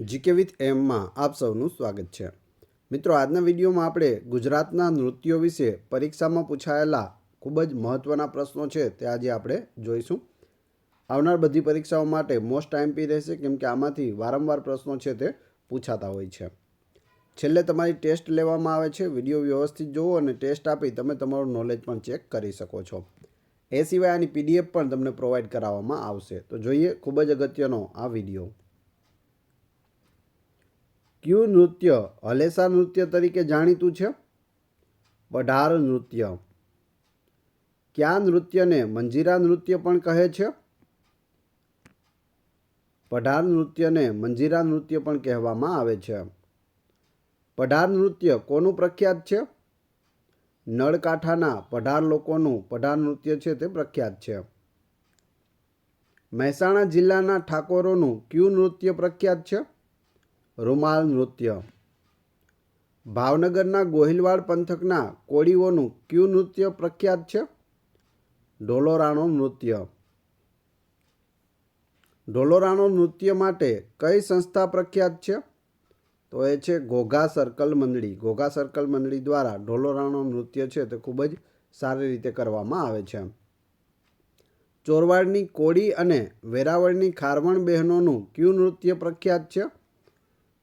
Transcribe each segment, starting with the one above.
GK with એમમાં આપ સૌનું સ્વાગત છે। મિત્રો, આજના વિડીયોમાં આપણે ગુજરાતના નૃત્યો વિશે પરીક્ષામાં પૂછાયેલા ખૂબ જ મહત્ત્વના પ્રશ્નો છે તે આજે આપણે જોઈશું। આવનાર બધી પરીક્ષાઓ માટે મોસ્ટ આઈએમપી રહેશે, કેમ કે આમાંથી વારંવાર પ્રશ્નો છે તે પૂછાતા હોય છે। છેલ્લે તમારી ટેસ્ટ લેવામાં આવે છે। વિડીયો વ્યવસ્થિત જોવો અને ટેસ્ટ આપી તમે તમારું નોલેજ પણ ચેક કરી શકો છો। એ સિવાય આની પીડીએફ પણ તમને પ્રોવાઈડ કરાવવામાં આવશે। તો જોઈએ ખૂબ જ અગત્યનો આ વિડીયો। ક્યુ નૃત્ય હલેસા નૃત્ય તરીકે જાણીતું છે? પઢાર નૃત્ય। કયા નૃત્યને મંજીરા નૃત્ય પણ કહે છે? પઢાર નૃત્યને મંજીરા નૃત્ય પણ કહેવામાં આવે છે। પઢાર નૃત્ય કોનું પ્રખ્યાત છે? નળકાંઠાના પઢાર લોકોનું પઢાર નૃત્ય છે તે પ્રખ્યાત છે। મહેસાણા જિલ્લાના ઠાકોરોનું ક્યુ નૃત્ય પ્રખ્યાત છે? રૂમાલ નૃત્ય। ભાવનગરના ગોહિલવાડ પંથકના કોળીઓનું ક્યુ નૃત્ય પ્રખ્યાત છે? ઢોલોરાણો નૃત્ય। ઢોલોરાણો નૃત્ય માટે કઈ સંસ્થા પ્રખ્યાત છે? તો એ છે ઘોઘા સર્કલ મંડળી। ઘોઘા સર્કલ મંડળી દ્વારા ઢોલોરાણો નૃત્ય છે તે ખૂબ જ સારી રીતે કરવામાં આવે છે। ચોરવાડની કોળી અને વેરાવળની ખારવણ બહેનોનું ક્યુ નૃત્ય પ્રખ્યાત છે?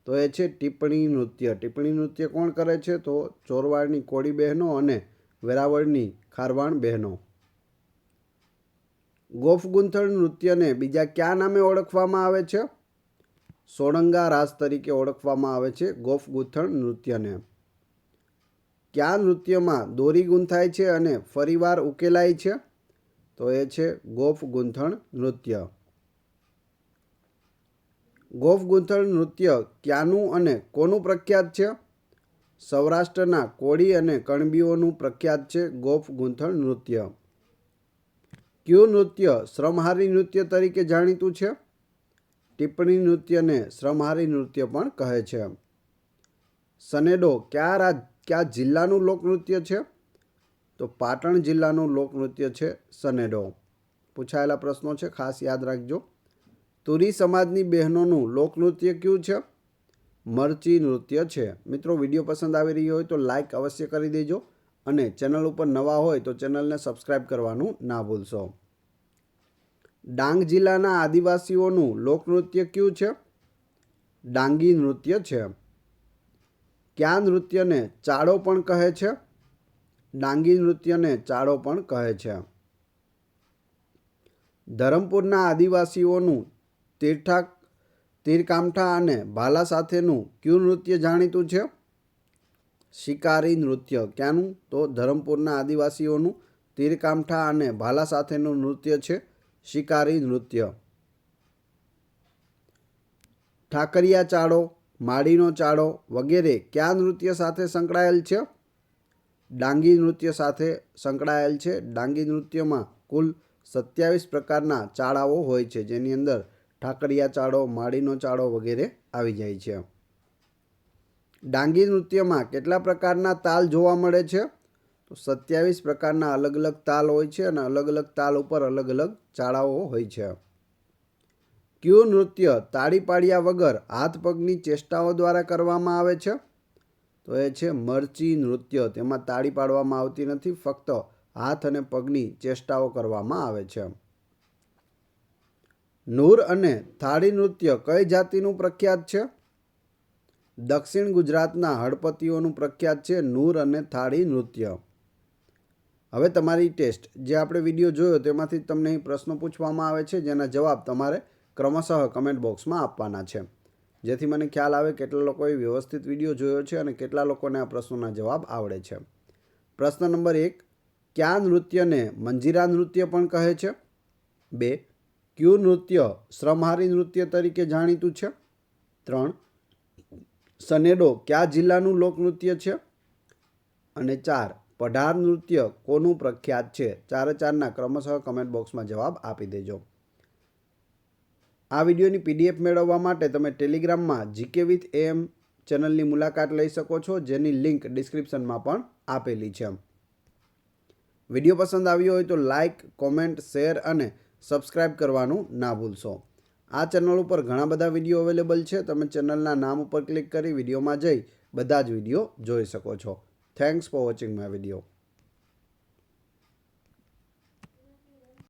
તો એ છે ટીપણી નૃત્ય। ટીપણી નૃત્ય કોણ કરે છે? તો ચોરવાડની કોળી બહેનો અને વેરાવળની ખારવાણ બહેનો। ગોફ ગૂંથણ નૃત્યને બીજા કયા નામે ઓળખવામાં આવે છે? સોળંગા રાસ તરીકે ઓળખવામાં આવે છે ગોફ ગૂંથણ નૃત્યને। કયા નૃત્યમાં દોરી ગૂંથાય છે અને ફરીવાર ઉકેલાય છે? તો એ છે ગોફ ગૂંથણ નૃત્ય। ગોફ ગૂંથણ નૃત્ય ક્યાંનું અને કોનું પ્રખ્યાત છે? સૌરાષ્ટ્રના કોળી અને કણબીઓનું પ્રખ્યાત છે ગોફ ગૂંથણ નૃત્ય। ક્યુ નૃત્ય શ્રમહારી નૃત્ય તરીકે જાણીતું છે? ટીપણી નૃત્યને શ્રમહારી નૃત્ય પણ કહે છે। સનેડો કયા જિલ્લાનું લોકનૃત્ય છે? તો પાટણ જિલ્લાનું લોકનૃત્ય છે સનેડો। પૂછાયેલા પ્રશ્નો છે, ખાસ યાદ રાખજો। તુરી સમાજની બહેનોનું લોકનૃત્ય કયું છે? મરચી નૃત્ય છે। મિત્રો, વિડીયો પસંદ આવી રહ્યો હોય તો લાઈક અવશ્ય કરી દેજો અને ચેનલ ઉપર નવા હોય તો ચેનલને સબસ્ક્રાઈબ કરવાનું ના ભૂલશો। ડાંગ જિલ્લાના આદિવાસીઓનું લોકનૃત્ય કયું છે? ડાંગી નૃત્ય છે। કયા નૃત્યને ચાડો પણ કહે છે? ડાંગી નૃત્યને ચાડો પણ કહે છે। ધરમપુરના આદિવાસીઓનું તીરકામઠા અને ભાલા સાથેનું ક્યુ નૃત્ય જાણીતું છે? શિકારી નૃત્ય। ક્યાંનું? તો ધરમપુરના આદિવાસીઓનું તીરકામઠા અને ભાલા સાથેનું નૃત્ય છે શિકારી નૃત્ય। ઠાકરિયા ચાડો, માડીનો ચાડો વગેરે કયા નૃત્ય સાથે સંકળાયેલ છે? ડાંગી નૃત્ય સાથે સંકળાયેલ છે। ડાંગી નૃત્યમાં કુલ 27 પ્રકારના ચાડાઓ હોય છે, જેની અંદર ઠાકરિયા ચાડો, માડીનો ચાડો વગેરે આવી જાય છે। ડાંગી નૃત્યમાં કેટલા પ્રકારના તાલ જોવા મળે છે? તો 27 પ્રકારના અલગ અલગ તાલ હોય છે અને અલગ અલગ તાલ ઉપર અલગ અલગ ચાડાઓ હોય છે। ક્યુ નૃત્ય તાળી પાડ્યા વગર હાથ પગની ચેષ્ટાઓ દ્વારા કરવામાં આવે છે? તો એ છે મરચી નૃત્ય। તેમાં તાળી પાડવામાં આવતી નથી, ફક્ત હાથ અને પગની ચેષ્ટાઓ કરવામાં આવે છે। નૂર અને થાળી નૃત્ય કઈ જાતિનું પ્રખ્યાત છે? દક્ષિણ ગુજરાતના હળપતિઓનું પ્રખ્યાત છે નૂર અને થાળી નૃત્ય। હવે તમારી ટેસ્ટ, જે આપણે વિડીયો જોયો તેમાંથી તમને અહીં પ્રશ્નો પૂછવામાં આવે છે, જેના જવાબ તમારે ક્રમશઃ કમેન્ટ બોક્સમાં આપવાના છે, જેથી મને ખ્યાલ આવે કેટલા લોકોએ વ્યવસ્થિત વિડીયો જોયો છે અને કેટલા લોકોને આ પ્રશ્નોના જવાબ આવડે છે। પ્રશ્ન નંબર 1, કયા નૃત્યને મંજીરા નૃત્ય પણ કહે છે? 2, ક્યુ નૃત્ય શ્રમહારી નૃત્ય તરીકે જાણીતું છે? 3, સનેડો કયા જિલ્લાનું લોકનૃત્ય છે? અને 4, પઢાર નૃત્ય કોનું પ્રખ્યાત છે? 4-4ના ક્રમશઃ કમેન્ટ બોક્સમાં જવાબ આપી દેજો। આ વિડીયોની પીડીએફ મેળવવા માટે તમે ટેલિગ્રામમાં જીકે વિથ એમ ચેનલની મુલાકાત લઈ શકો છો, જેની લિંક ડિસ્ક્રિપ્શનમાં પણ આપેલી છે। વિડીયો પસંદ આવ્યો હોય તો લાઇક, કોમેન્ટ, શેર અને સબસ્ક્રાઈબ કરવાનું ના ભૂલશો। આ ચેનલ ઉપર ઘણા બધા વિડીયો અવેલેબલ છે. તમે ચેનલના નામ ઉપર ક્લિક કરી વિડીયોમાં જઈ બધા જ વિડીયો જોઈ શકો છો. Thanks for watching my video.